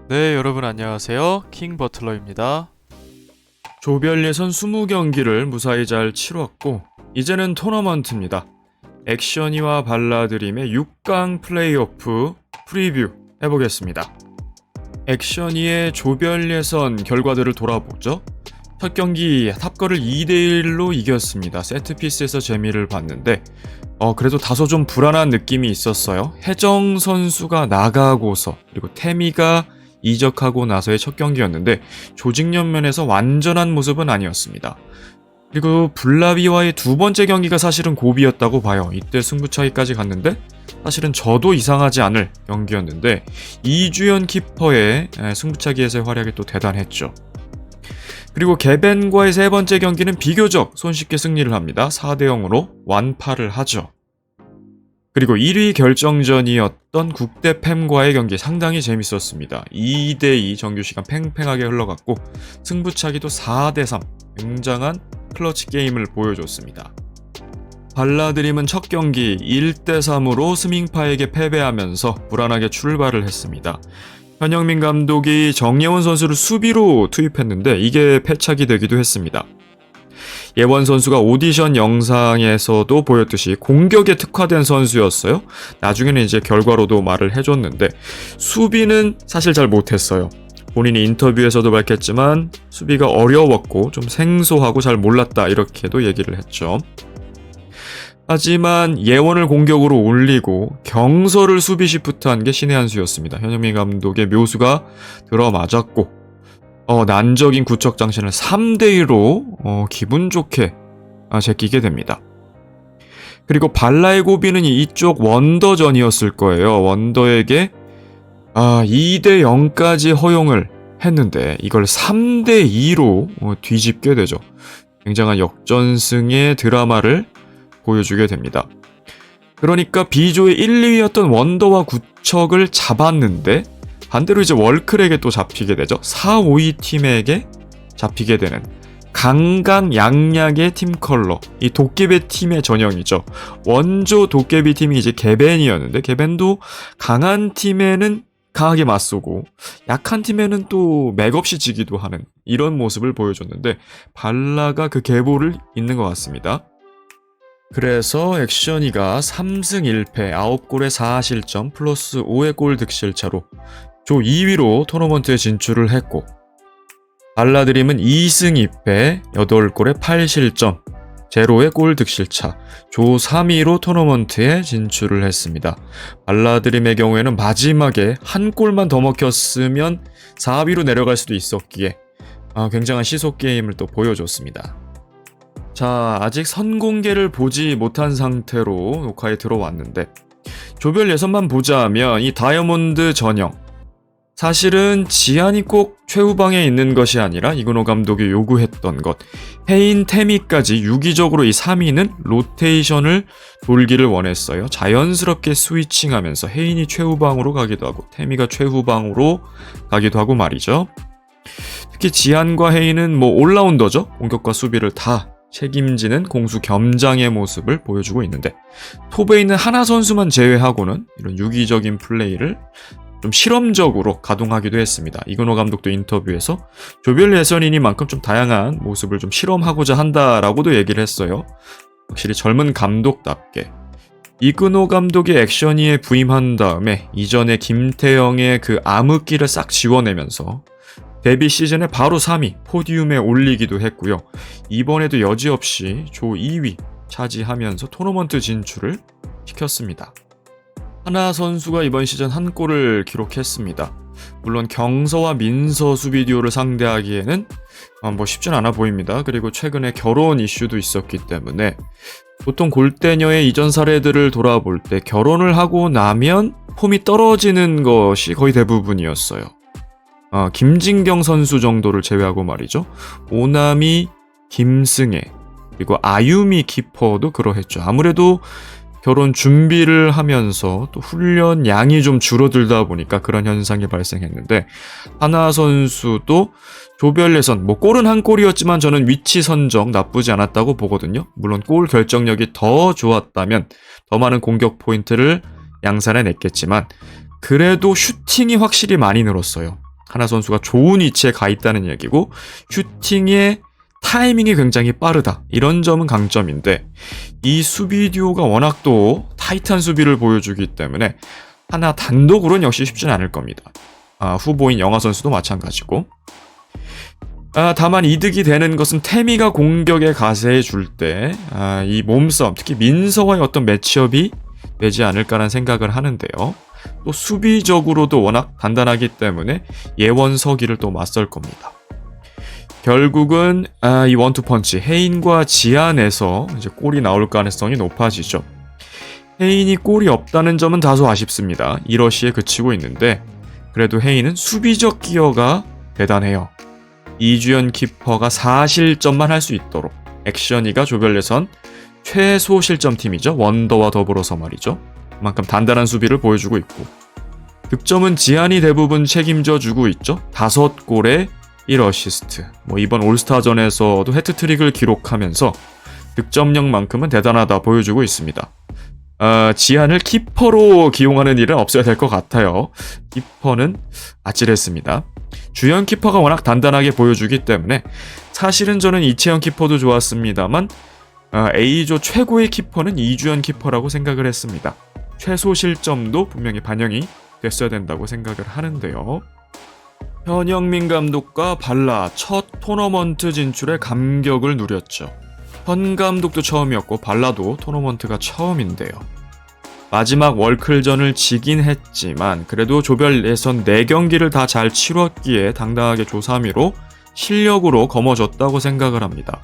네, 여러분 안녕하세요. 킹 버틀러입니다. 조별 예선 20경기를 무사히 잘 치렀고 이제는 토너먼트입니다. 액션이와 발라드림의 6강 플레이오프 프리뷰 해보겠습니다. 액션이의 조별 예선 결과들을 돌아보죠. 첫 경기 탑걸을 2대1로 이겼습니다. 세트피스에서 재미를 봤는데 그래도 다소 좀 불안한 느낌이 있었어요. 혜정 선수가 나가고서 그리고 태미가 이적하고 나서의 첫 경기였는데 조직력 면에서 완전한 모습은 아니었습니다. 그리고 블라비와의 두 번째 경기가 사실은 고비였다고 봐요. 이때 승부 차이까지 갔는데 사실은 저도 이상하지 않을 경기였는데 이주연 키퍼의 승부차기에서의 활약이 또 대단했죠. 그리고 개벤과의 세 번째 경기는 비교적 손쉽게 승리를 합니다. 4대0으로 완파를 하죠. 그리고 1위 결정전이었던 국대팸과의 경기 상당히 재밌었습니다. 2대2 정규시간 팽팽하게 흘러갔고 승부차기도 4대3 굉장한 클러치 게임을 보여줬습니다. 발라드림은 첫 경기 1대3으로 스밍파에게 패배하면서 불안하게 출발을 했습니다. 현영민 감독이 정예원 선수를 수비로 투입했는데 이게 패착이 되기도 했습니다. 예원 선수가 오디션 영상에서도 보였듯이 공격에 특화된 선수였어요. 나중에는 이제 결과로도 말을 해줬는데 수비는 사실 잘 못했어요. 본인이 인터뷰에서도 밝혔지만 수비가 어려웠고 좀 생소하고 잘 몰랐다 이렇게도 얘기를 했죠. 하지만 예원을 공격으로 올리고 경서를 수비 시프트한 게 신의 한 수였습니다. 현영민 감독의 묘수가 들어맞았고 난적인 구척 장신을 3대1로 기분 좋게 제끼게 됩니다. 그리고 발라의 고비는 이쪽 원더전이었을 거예요. 원더에게 2대0까지 허용을 했는데 이걸 3대2로 뒤집게 되죠. 굉장한 역전승의 드라마를 보여주게 됩니다. 그러니까 B조의 1, 2위였던 원더와 구척을 잡았는데 반대로 이제 월클에게 또 잡히게 되죠. 4, 5위 팀에게 잡히게 되는 강강약약의 팀 컬러. 이 도깨비 팀의 전형이죠. 원조 도깨비 팀이 이제 개벤이었는데 개벤도 강한 팀에는 강하게 맞서고 약한 팀에는 또 맥없이 지기도 하는 이런 모습을 보여줬는데 발라가 그 계보를 잇는 것 같습니다. 그래서 액션이가 3승 1패 9골에 4실점 플러스 5의 골 득실차로 조 2위로 토너먼트에 진출을 했고 발라드림은 2승 2패 8골에 8실점 제로의 골 득실차 조 3위로 토너먼트에 진출을 했습니다. 발라드림의 경우에는 마지막에 한 골만 더 먹혔으면 4위로 내려갈 수도 있었기에 굉장한 시속 게임을 또 보여줬습니다. 자, 아직 선공개를 보지 못한 상태로 녹화에 들어왔는데 조별 예선만 보자면 이 다이아몬드 전형 사실은 지안이 꼭 최후방에 있는 것이 아니라 이근호 감독이 요구했던 것 해인 태미까지 유기적으로 이 3위는 로테이션을 돌기를 원했어요. 자연스럽게 스위칭하면서 해인이 최후방으로 가기도 하고 태미가 최후방으로 가기도 하고 말이죠. 특히 지안과 해인은 올라운더죠. 공격과 수비를 다 책임지는 공수 겸장의 모습을 보여주고 있는데 톱에 있는 하나 선수만 제외하고는 이런 유기적인 플레이를 좀 실험적으로 가동하기도 했습니다. 이근호 감독도 인터뷰에서 조별 예선이니만큼 좀 다양한 모습을 좀 실험하고자 한다라고도 얘기를 했어요. 확실히 젊은 감독답게 이근호 감독의 액션이에 부임한 다음에 이전에 김태형의 그 암흑기를 싹 지워내면서 데뷔 시즌에 바로 3위 포디움에 올리기도 했고요. 이번에도 여지없이 조 2위 차지하면서 토너먼트 진출을 시켰습니다. 하나 선수가 이번 시즌 한 골을 기록했습니다. 물론 경서와 민서 수비듀오를 상대하기에는 쉽진 않아 보입니다. 그리고 최근에 결혼 이슈도 있었기 때문에 보통 골대녀의 이전 사례들을 돌아볼 때 결혼을 하고 나면 폼이 떨어지는 것이 거의 대부분이었어요. 김진경 선수 정도를 제외하고 말이죠. 오나미, 김승혜, 그리고 아유미 키퍼도 그러했죠. 아무래도 결혼 준비를 하면서 또 훈련 양이 좀 줄어들다 보니까 그런 현상이 발생했는데 하나 선수도 조별 예선 골은 한 골이었지만 저는 위치 선정 나쁘지 않았다고 보거든요. 물론 골 결정력이 더 좋았다면 더 많은 공격 포인트를 양산해냈겠지만 그래도 슈팅이 확실히 많이 늘었어요. 하나 선수가 좋은 위치에 가 있다는 얘기고 슈팅의 타이밍이 굉장히 빠르다. 이런 점은 강점인데 이 수비 듀오가 워낙 또 타이트한 수비를 보여주기 때문에 하나 단독으로는 역시 쉽진 않을 겁니다. 후보인 영하 선수도 마찬가지고. 다만 이득이 되는 것은 태미가 공격에 가세해 줄 때 이 몸싸움, 특히 민서와의 어떤 매치업이 되지 않을까라는 생각을 하는데요. 또 수비적으로도 워낙 단단하기 때문에 예원 서기를 또 맞설 겁니다. 결국은 이 원투펀치 헤인과 지안에서 이제 골이 나올 가능성이 높아지죠. 헤인이 골이 없다는 점은 다소 아쉽습니다. 이러시에 그치고 있는데 그래도 헤인은 수비적 기여가 대단해요. 이주연 키퍼가 4실점만 할 수 있도록 액션이가 조별 예선 최소 실점 팀이죠. 원더와 더불어서 말이죠. 그만큼 단단한 수비를 보여주고 있고 득점은 지안이 대부분 책임져 주고 있죠. 5골에 1어시스트. 이번 올스타전에서도 해트트릭을 기록하면서 득점력만큼은 대단하다 보여주고 있습니다. 지안을 키퍼로 기용하는 일은 없어야 될 것 같아요. 키퍼는 아찔했습니다. 주연 키퍼가 워낙 단단하게 보여주기 때문에 사실은 저는 이채영 키퍼도 좋았습니다만 A조 최고의 키퍼는 이주연 키퍼라고 생각을 했습니다. 최소 실점도 분명히 반영이 됐어야 된다고 생각을 하는데요. 현영민 감독과 발라 첫 토너먼트 진출에 감격을 누렸죠. 현 감독도 처음이었고 발라도 토너먼트가 처음인데요. 마지막 월클전을 지긴 했지만 그래도 조별 예선 4경기를 다 잘 치렀기에 당당하게 조3위로 실력으로 거머졌다고 생각을 합니다.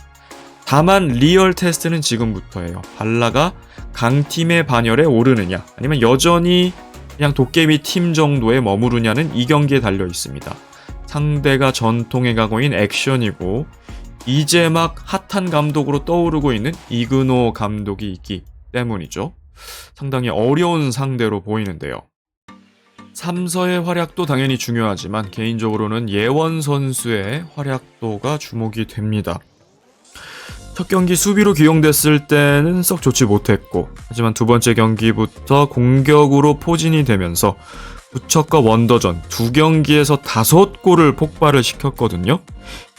다만 리얼 테스트는 지금부터예요. 발라가 강팀의 반열에 오르느냐 아니면 여전히 그냥 도깨비 팀 정도에 머무르냐는 이 경기에 달려 있습니다. 상대가 전통의 강호인 액션이고 이제 막 핫한 감독으로 떠오르고 있는 이근호 감독이 있기 때문이죠. 상당히 어려운 상대로 보이는데요. 3서의 활약도 당연히 중요하지만 개인적으로는 예원 선수의 활약도가 주목이 됩니다. 첫 경기 수비로 기용됐을 때는 썩 좋지 못했고 하지만 두 번째 경기부터 공격으로 포진이 되면서 부척과 원더전 2경기에서 5골을 폭발을 시켰거든요.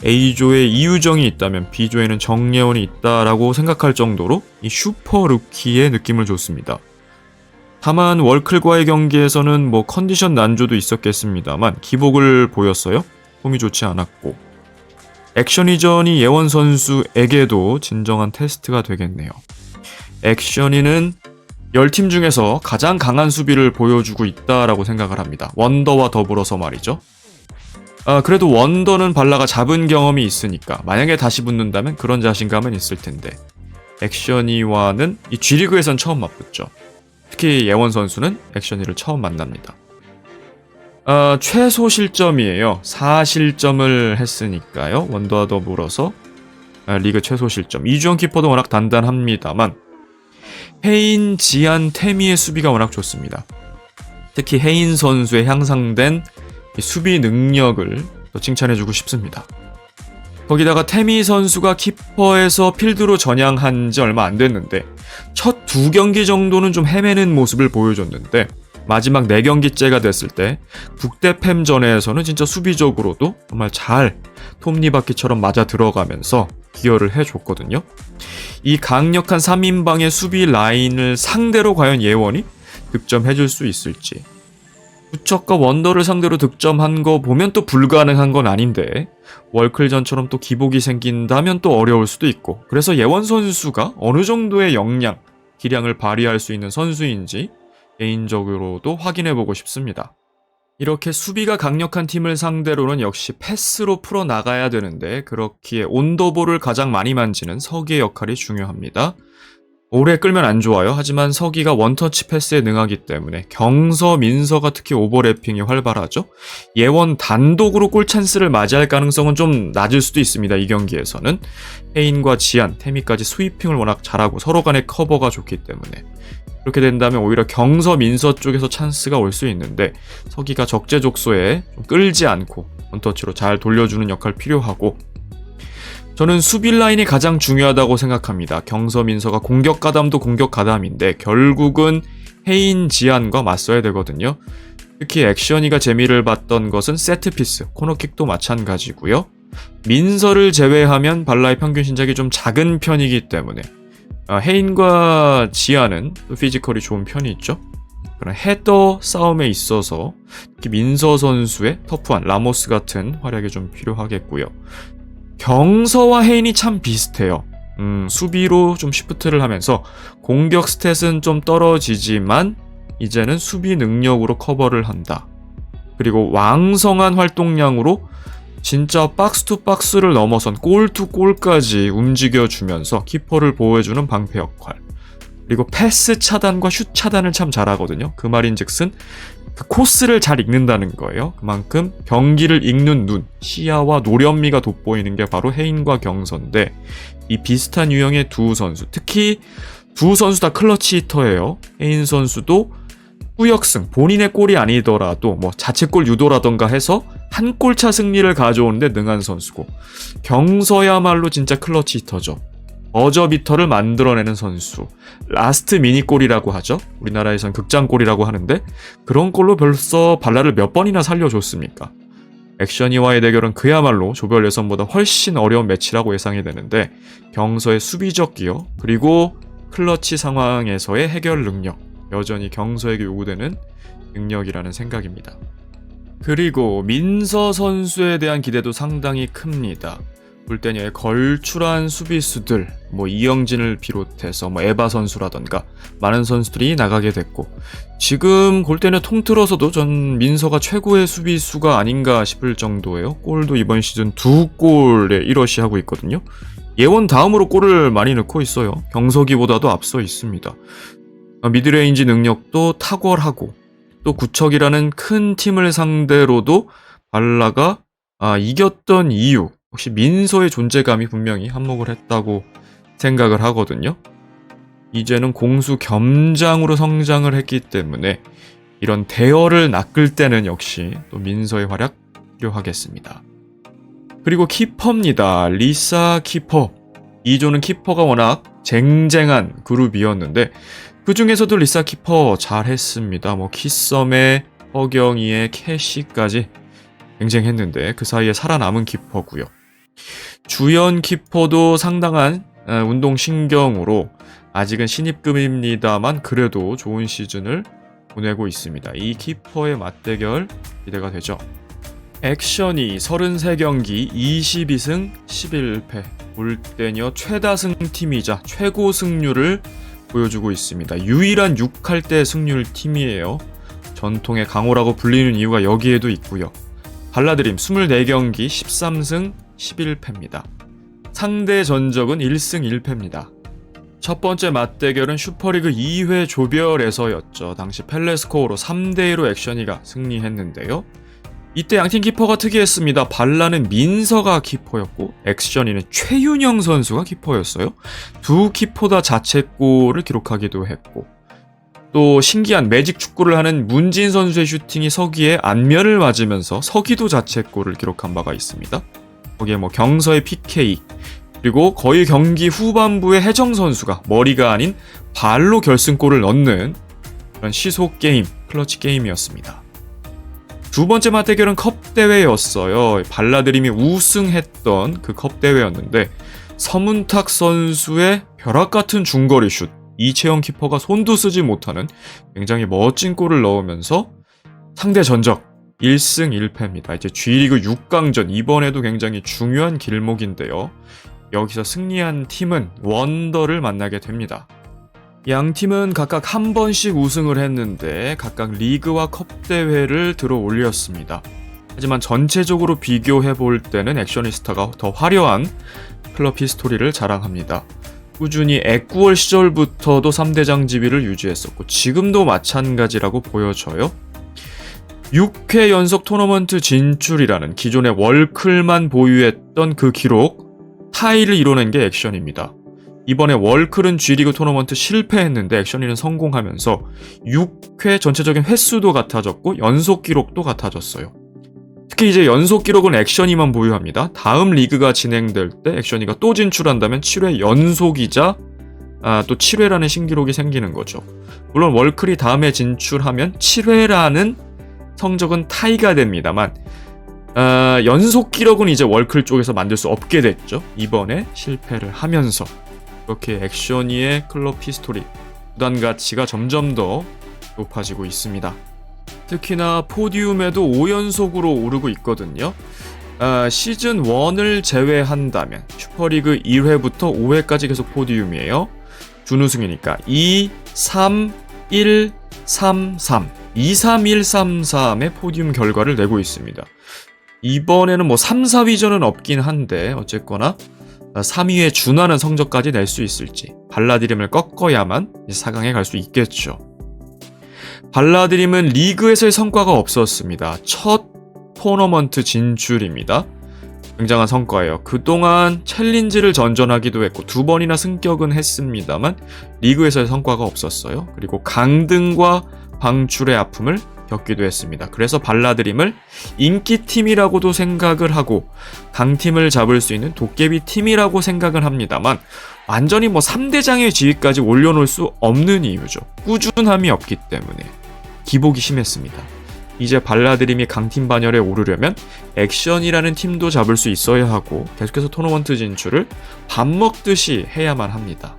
A조에 이유정이 있다면 B조에는 정예원이 있다라고 생각할 정도로 이 슈퍼 루키의 느낌을 줬습니다. 다만 월클과의 경기에서는 컨디션 난조도 있었겠습니다만 기복을 보였어요. 폼이 좋지 않았고 액션 이전이 예원 선수에게도 진정한 테스트가 되겠네요. 액션이는 10팀 중에서 가장 강한 수비를 보여주고 있다라고 생각을 합니다. 원더와 더불어서 말이죠. 그래도 원더는 발라가 잡은 경험이 있으니까 만약에 다시 붙는다면 그런 자신감은 있을 텐데 액션이와는 이 G리그에선 처음 맞붙죠. 특히 예원 선수는 액션이를 처음 만납니다. 최소 실점이에요. 4실점을 했으니까요. 원더와 더불어서 리그 최소 실점. 이주영 키퍼도 워낙 단단합니다만 헤인, 지안, 태미의 수비가 워낙 좋습니다. 특히 헤인 선수의 향상된 수비 능력을 더 칭찬해주고 싶습니다. 거기다가 태미 선수가 키퍼에서 필드로 전향한 지 얼마 안 됐는데 첫 2경기 정도는 좀 헤매는 모습을 보여줬는데 마지막 4경기째가 됐을 때 국대팸전에서는 진짜 수비적으로도 정말 잘 톱니바퀴처럼 맞아 들어가면서 기여를 해줬거든요. 이 강력한 3인방의 수비 라인을 상대로 과연 예원이 득점해줄 수 있을지. 부척과 원더를 상대로 득점한 거 보면 또 불가능한 건 아닌데 월클전처럼 또 기복이 생긴다면 또 어려울 수도 있고 그래서 예원 선수가 어느 정도의 역량, 기량을 발휘할 수 있는 선수인지 개인적으로도 확인해보고 싶습니다. 이렇게 수비가 강력한 팀을 상대로는 역시 패스로 풀어나가야 되는데 그렇기에 온더볼을 가장 많이 만지는 서기의 역할이 중요합니다. 오래 끌면 안 좋아요. 하지만 서기가 원터치 패스에 능하기 때문에 경서, 민서가 특히 오버래핑이 활발하죠. 예원 단독으로 골 찬스를 맞이할 가능성은 좀 낮을 수도 있습니다. 이 경기에서는 헤인과 지안, 태미까지 스위핑을 워낙 잘하고 서로 간의 커버가 좋기 때문에 그렇게 된다면 오히려 경서, 민서 쪽에서 찬스가 올 수 있는데 서기가 적재적소에 좀 끌지 않고 원터치로 잘 돌려주는 역할 필요하고 저는 수비 라인이 가장 중요하다고 생각합니다. 경서, 민서가 공격 가담도 공격 가담인데 결국은 헤인, 지안과 맞서야 되거든요. 특히 액션이가 재미를 봤던 것은 세트피스, 코너킥도 마찬가지고요. 민서를 제외하면 발라의 평균 신장이 좀 작은 편이기 때문에 헤인과 지아는 또 피지컬이 좋은 편이 있죠. 그런 헤더 싸움에 있어서 특히 민서 선수의 터프한 라모스 같은 활약이 좀 필요하겠고요. 경서와 헤인이 참 비슷해요. 수비로 좀 시프트를 하면서 공격 스탯은 좀 떨어지지만 이제는 수비 능력으로 커버를 한다. 그리고 왕성한 활동량으로 진짜 박스 투 박스를 넘어선 골 투 골까지 움직여주면서 키퍼를 보호해주는 방패 역할. 그리고 패스 차단과 슛 차단을 참 잘하거든요. 그 말인즉슨 그 코스를 잘 읽는다는 거예요. 그만큼 경기를 읽는 눈, 시야와 노련미가 돋보이는 게 바로 헤인과 경서인데 이 비슷한 유형의 두 선수, 특히 두 선수 다 클러치 히터예요. 헤인 선수도 후역승, 본인의 골이 아니더라도 뭐 자책골 유도라던가 해서 한 골차 승리를 가져오는데 능한 선수고, 경서야말로 진짜 클러치 히터죠. 버저비터를 만들어내는 선수. 라스트 미니골이라고 하죠. 우리나라에선 극장골이라고 하는데 그런 골로 벌써 발라를 몇 번이나 살려줬습니까? 액션이와의 대결은 그야말로 조별 예선보다 훨씬 어려운 매치라고 예상이 되는데 경서의 수비적 기여 그리고 클러치 상황에서의 해결 능력, 여전히 경서에게 요구되는 능력이라는 생각입니다. 그리고 민서 선수에 대한 기대도 상당히 큽니다. 불때니에 걸출한 수비수들, 이영진을 비롯해서 에바 선수라던가 많은 선수들이 나가게 됐고, 지금 골대는 통틀어서도 전 민서가 최고의 수비수가 아닌가 싶을 정도예요. 골도 이번 시즌 2골에 1어시 하고 있거든요. 예원 다음으로 골을 많이 넣고 있어요. 경석이보다도 앞서 있습니다. 미드레인지 능력도 탁월하고 또 구척이라는 큰 팀을 상대로도 발라가 이겼던 이유, 혹시 민서의 존재감이 분명히 한몫을 했다고 생각을 하거든요. 이제는 공수 겸장으로 성장을 했기 때문에 이런 대열을 낚을 때는 역시 또 민서의 활약 필요하겠습니다. 그리고 키퍼입니다. 리사 키퍼. 2조는 키퍼가 워낙 쟁쟁한 그룹이었는데 그 중에서도 리사 키퍼 잘했습니다. 키썸의, 허경이의, 캐시까지 쟁쟁했는데 그 사이에 살아남은 키퍼고요. 주연 키퍼도 상당한 운동신경으로 아직은 신입급입니다만 그래도 좋은 시즌을 보내고 있습니다. 이 키퍼의 맞대결 기대가 되죠. 액션이 33경기 22승 11패, 볼때녀 최다승 팀이자 최고 승률을 보여주고 있습니다. 유일한 6할대 승률 팀이에요. 전통의 강호라고 불리는 이유가 여기에도 있고요. 발라드림 24경기 13승 11패입니다. 상대 전적은 1승 1패입니다. 첫 번째 맞대결은 슈퍼리그 2회 조별에서였죠. 당시 펠레스코어로 3대2로 액션이가 승리했는데요. 이때 양팀 키퍼가 특이했습니다. 발라는 민서가 키퍼였고 액션이는 최윤영 선수가 키퍼였어요. 두 키퍼 다 자책골을 기록하기도 했고, 또 신기한 매직 축구를 하는 문진 선수의 슈팅이 서기에 안면을 맞으면서 서기도 자책골을 기록한 바가 있습니다. 거기에 경서의 PK, 그리고 거의 경기 후반부에 혜정 선수가 머리가 아닌 발로 결승골을 넣는 그런 시속 게임, 클러치 게임이었습니다. 두 번째 맞대결은 컵 대회였어요. 발라드림이 우승했던 그 컵 대회였는데 서문탁 선수의 벼락 같은 중거리 슛, 이채영 키퍼가 손도 쓰지 못하는 굉장히 멋진 골을 넣으면서 상대 전적 1승 1패입니다. 이제 G리그 6강전, 이번에도 굉장히 중요한 길목인데요. 여기서 승리한 팀은 원더를 만나게 됩니다. 양 팀은 각각 한 번씩 우승을 했는데 각각 리그와 컵 대회를 들어 올렸습니다. 하지만 전체적으로 비교해 볼 때는 액션이스타가 더 화려한 클럽 히스토리를 자랑합니다. 꾸준히 애꾸월 시절부터도 3대장 지위를 유지했었고 지금도 마찬가지라고 보여져요. 6회 연속 토너먼트 진출이라는 기존의 월클만 보유했던 그 기록 타이를 이뤄낸 게 액션입니다. 이번에 월클은 G리그 토너먼트 실패했는데 액션이는 성공하면서 6회 전체적인 횟수도 같아졌고 연속 기록도 같아졌어요. 특히 이제 연속 기록은 액션이만 보유합니다. 다음 리그가 진행될 때 액션이가 또 진출한다면 7회 연속이자 또 7회라는 신기록이 생기는 거죠. 물론 월클이 다음에 진출하면 7회라는 성적은 타이가 됩니다만 연속 기록은 이제 월클 쪽에서 만들 수 없게 됐죠. 이번에 실패를 하면서 이렇게 액션이의 클럽 히스토리 구단 가치가 점점 더 높아지고 있습니다. 특히나 포디움에도 5연속으로 오르고 있거든요. 시즌 1을 제외한다면 슈퍼리그 1회부터 5회까지 계속 포디움이에요. 준우승이니까 2, 3, 1, 3, 3 2, 3, 1, 3, 3의 포디움 결과를 내고 있습니다. 이번에는 뭐 3, 4위전은 없긴 한데 어쨌거나 3위에 준하는 성적까지 낼 수 있을지 발라드림을 꺾어야만 4강에 갈 수 있겠죠. 발라드림은 리그에서의 성과가 없었습니다. 첫 토너먼트 진출입니다. 굉장한 성과예요. 그동안 챌린지를 전전하기도 했고 2번이나 승격은 했습니다만 리그에서의 성과가 없었어요. 그리고 강등과 방출의 아픔을 겪기도 했습니다. 그래서 발라드림을 인기팀이라고도 생각을 하고 강팀을 잡을 수 있는 도깨비 팀이라고 생각을 합니다만 완전히 뭐 3대장의 지위까지 올려놓을 수 없는 이유죠. 꾸준함이 없기 때문에 기복이 심했습니다. 이제 발라드림이 강팀 반열에 오르려면 액션이라는 팀도 잡을 수 있어야 하고 계속해서 토너먼트 진출을 밥 먹듯이 해야만 합니다.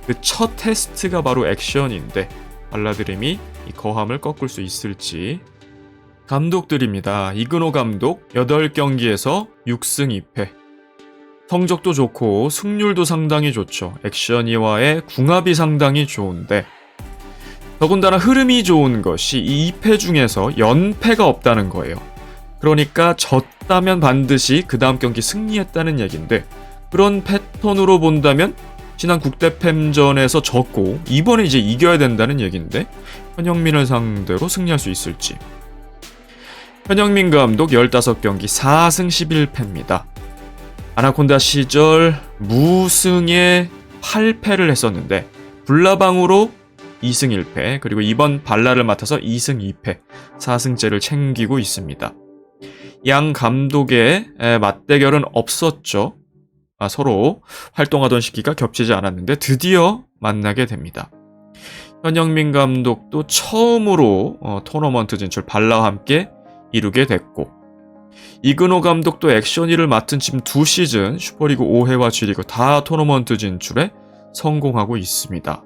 그 첫 테스트가 바로 액션인데 발라드림이 이 거함을 꺾을 수 있을지. 감독들입니다. 이그노 감독 8경기에서 6승 2패. 성적도 좋고 승률도 상당히 좋죠. 액션이와의 궁합이 상당히 좋은데 더군다나 흐름이 좋은 것이 이 2패 중에서 연패가 없다는 거예요. 그러니까 졌다면 반드시 그 다음 경기 승리했다는 얘긴데 그런 패턴으로 본다면 지난 국대팸전에서 졌고 이번에 이제 이겨야 된다는 얘긴데 현영민을 상대로 승리할 수 있을지. 현영민 감독 15경기 4승 11패입니다. 아나콘다 시절 무승에 8패를 했었는데 불나방으로 2승 1패 그리고 이번 발라를 맡아서 2승 2패 4승째를 챙기고 있습니다. 양 감독의 맞대결은 없었죠. 서로 활동하던 시기가 겹치지 않았는데 드디어 만나게 됩니다. 현영민 감독도 처음으로 토너먼트 진출 발라와 함께 이루게 됐고 이근호 감독도 액션이를 맡은 지금 2시즌 슈퍼리그 5회와 G리그 다 토너먼트 진출에 성공하고 있습니다.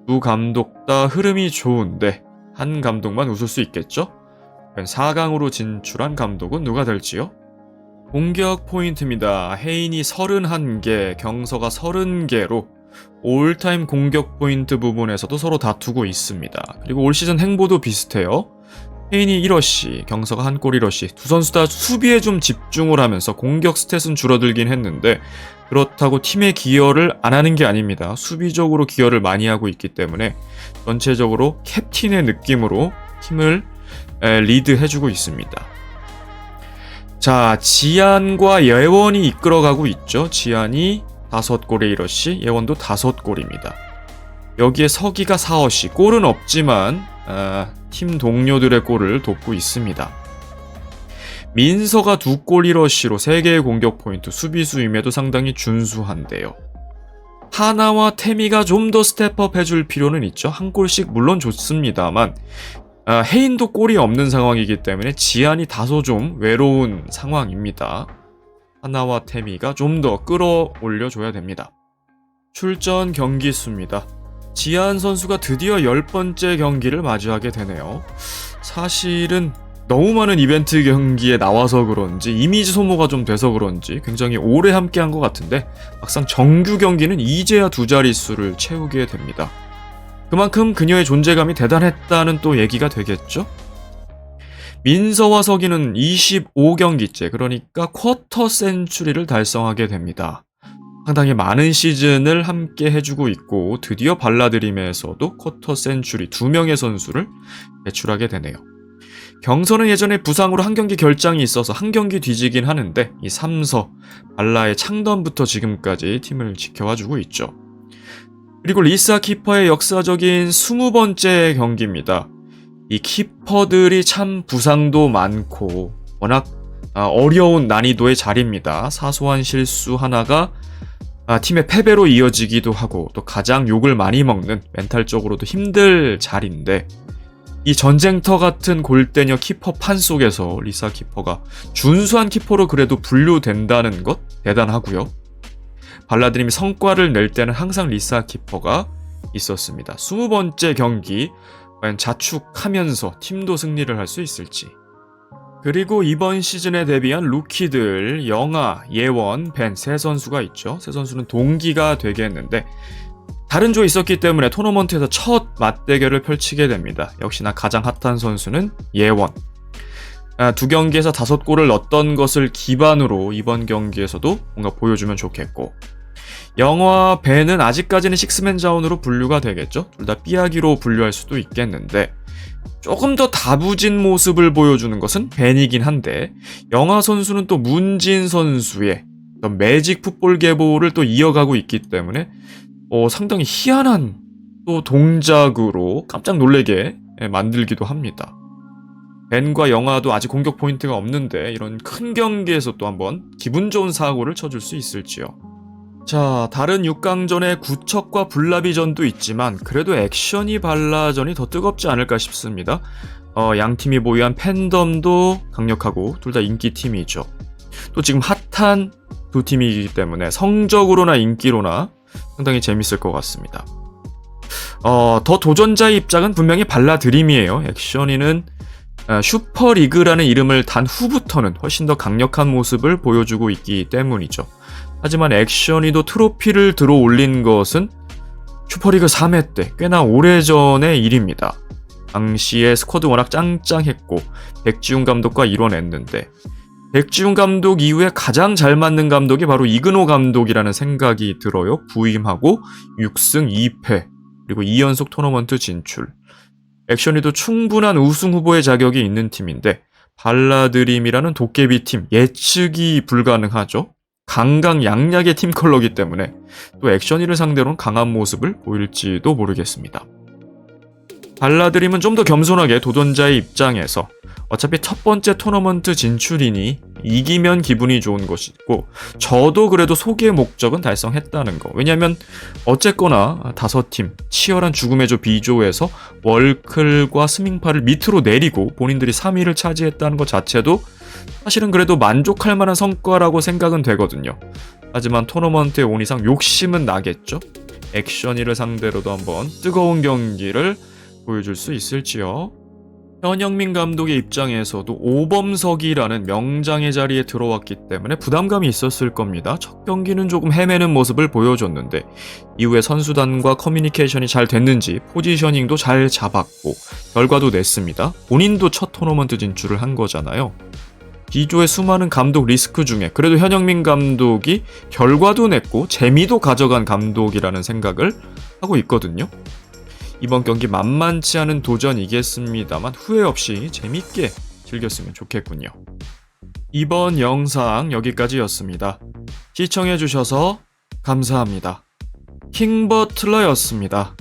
두 감독 다 흐름이 좋은데 한 감독만 웃을 수 있겠죠? 4강으로 진출한 감독은 누가 될지요? 공격 포인트입니다. 헤인이 31개, 경서가 30개로 올타임 공격 포인트 부분에서도 서로 다투고 있습니다. 그리고 올 시즌 행보도 비슷해요. 헤인이 1어시, 경서가 한 골 1어시. 두 선수 다 수비에 좀 집중을 하면서 공격 스탯은 줄어들긴 했는데 그렇다고 팀에 기여를 안 하는 게 아닙니다. 수비적으로 기여를 많이 하고 있기 때문에 전체적으로 캡틴의 느낌으로 팀을 리드해주고 있습니다. 자, 지안과 예원이 이끌어가고 있죠. 지안이 5골에 1어시, 예원도 5골입니다. 여기에 서기가 4어시, 골은 없지만 팀 동료들의 골을 돕고 있습니다. 민서가 2골 1어시로 3개의 공격 포인트, 수비수임에도 상당히 준수한데요. 하나와 태미가 좀 더 스텝업 해줄 필요는 있죠. 한 골씩 물론 좋습니다만 헤인도 골이 없는 상황이기 때문에 지안이 다소 좀 외로운 상황입니다. 하나와 태미가 좀 더 끌어올려줘야 됩니다. 출전 경기 수입니다. 지안 선수가 드디어 10번째 경기를 맞이하게 되네요. 사실은 너무 많은 이벤트 경기에 나와서 그런지 이미지 소모가 좀 돼서 그런지 굉장히 오래 함께한 것 같은데 막상 정규 경기는 이제야 2자릿수를 채우게 됩니다. 그만큼 그녀의 존재감이 대단했다는 또 얘기가 되겠죠? 민서와 서기는 25경기째, 그러니까 쿼터 센츄리를 달성하게 됩니다. 상당히 많은 시즌을 함께 해주고 있고 드디어 발라드림에서도 쿼터 센츄리 2명의 선수를 배출하게 되네요. 경서는 예전에 부상으로 한 경기 결장이 있어서 한 경기 뒤지긴 하는데 이 3서 발라의 창단부터 지금까지 팀을 지켜와주고 있죠. 그리고 리사 키퍼의 역사적인 20번째 경기입니다. 이 키퍼들이 참 부상도 많고 워낙 어려운 난이도의 자리입니다. 사소한 실수 하나가 팀의 패배로 이어지기도 하고 또 가장 욕을 많이 먹는 멘탈적으로도 힘들 자리인데 이 전쟁터 같은 골대녀 키퍼 판 속에서 리사 키퍼가 준수한 키퍼로 그래도 분류된다는 것 대단하고요. 발라드림이 성과를 낼 때는 항상 리사 키퍼가 있었습니다. 20번째 경기 과연 자축하면서 팀도 승리를 할 수 있을지. 그리고 이번 시즌에 데뷔한 루키들 영아, 예원, 벤 세 선수가 있죠. 세 선수는 동기가 되겠는데 다른 조에 있었기 때문에 토너먼트에서 첫 맞대결을 펼치게 됩니다. 역시나 가장 핫한 선수는 예원. 두 경기에서 5골을 넣었던 것을 기반으로 이번 경기에서도 뭔가 보여주면 좋겠고, 영화와 벤은 아직까지는 식스맨 자원으로 분류가 되겠죠. 둘 다 삐약이로 분류할 수도 있겠는데 조금 더 다부진 모습을 보여주는 것은 벤이긴 한데, 영화 선수는 또 문진 선수의 매직 풋볼 계보를 또 이어가고 있기 때문에 상당히 희한한 또 동작으로 깜짝 놀래게 만들기도 합니다. 벤과 영화도 아직 공격 포인트가 없는데 이런 큰 경기에서 또 한번 기분 좋은 사고를 쳐줄 수 있을지요. 자, 다른 6강전의 구척과 블라비전도 있지만 그래도 액션이 발라전이 더 뜨겁지 않을까 싶습니다. 양 팀이 보유한 팬덤도 강력하고 둘 다 인기팀이죠. 또 지금 핫한 두 팀이기 때문에 성적으로나 인기로나 상당히 재밌을 것 같습니다. 더 도전자의 입장은 분명히 발라드림이에요. 액션이는 슈퍼리그라는 이름을 단 후부터는 훨씬 더 강력한 모습을 보여주고 있기 때문이죠. 하지만 액션이도 트로피를 들어올린 것은 슈퍼리그 3회 때 꽤나 오래전의 일입니다. 당시에 스쿼드 워낙 짱짱했고 백지훈 감독과 이뤄냈는데, 백지훈 감독 이후에 가장 잘 맞는 감독이 바로 이근호 감독이라는 생각이 들어요. 부임하고 6승 2패 그리고 2연속 토너먼트 진출. 액션이도 충분한 우승 후보의 자격이 있는 팀인데 발라드림이라는 도깨비 팀 예측이 불가능하죠. 강강약약의 팀 컬러기 때문에 또 액션이를 상대로는 강한 모습을 보일지도 모르겠습니다. 발라드림은 좀 더 겸손하게 도전자의 입장에서 어차피 첫 번째 토너먼트 진출이니 이기면 기분이 좋은 것이고, 저도 그래도 소개의 목적은 달성했다는 거. 왜냐면 어쨌거나 5팀 치열한 죽음의 조 B조에서 월클과 스밍파를 밑으로 내리고 본인들이 3위를 차지했다는 것 자체도 사실은 그래도 만족할 만한 성과라고 생각은 되거든요. 하지만 토너먼트에 온 이상 욕심은 나겠죠. 액션이를 상대로도 한번 뜨거운 경기를 보여줄 수 있을지요. 현영민 감독의 입장에서도 오범석이라는 명장의 자리에 들어왔기 때문에 부담감이 있었을 겁니다. 첫 경기는 조금 헤매는 모습을 보여줬는데 이후에 선수단과 커뮤니케이션이 잘 됐는지 포지셔닝도 잘 잡았고 결과도 냈습니다. 본인도 첫 토너먼트 진출을 한 거잖아요. B조의 수많은 감독 리스크 중에 그래도 현영민 감독이 결과도 냈고 재미도 가져간 감독이라는 생각을 하고 있거든요. 이번 경기 만만치 않은 도전이겠습니다만 후회 없이 재밌게 즐겼으면 좋겠군요. 이번 영상 여기까지였습니다. 시청해주셔서 감사합니다. 킹버틀러였습니다.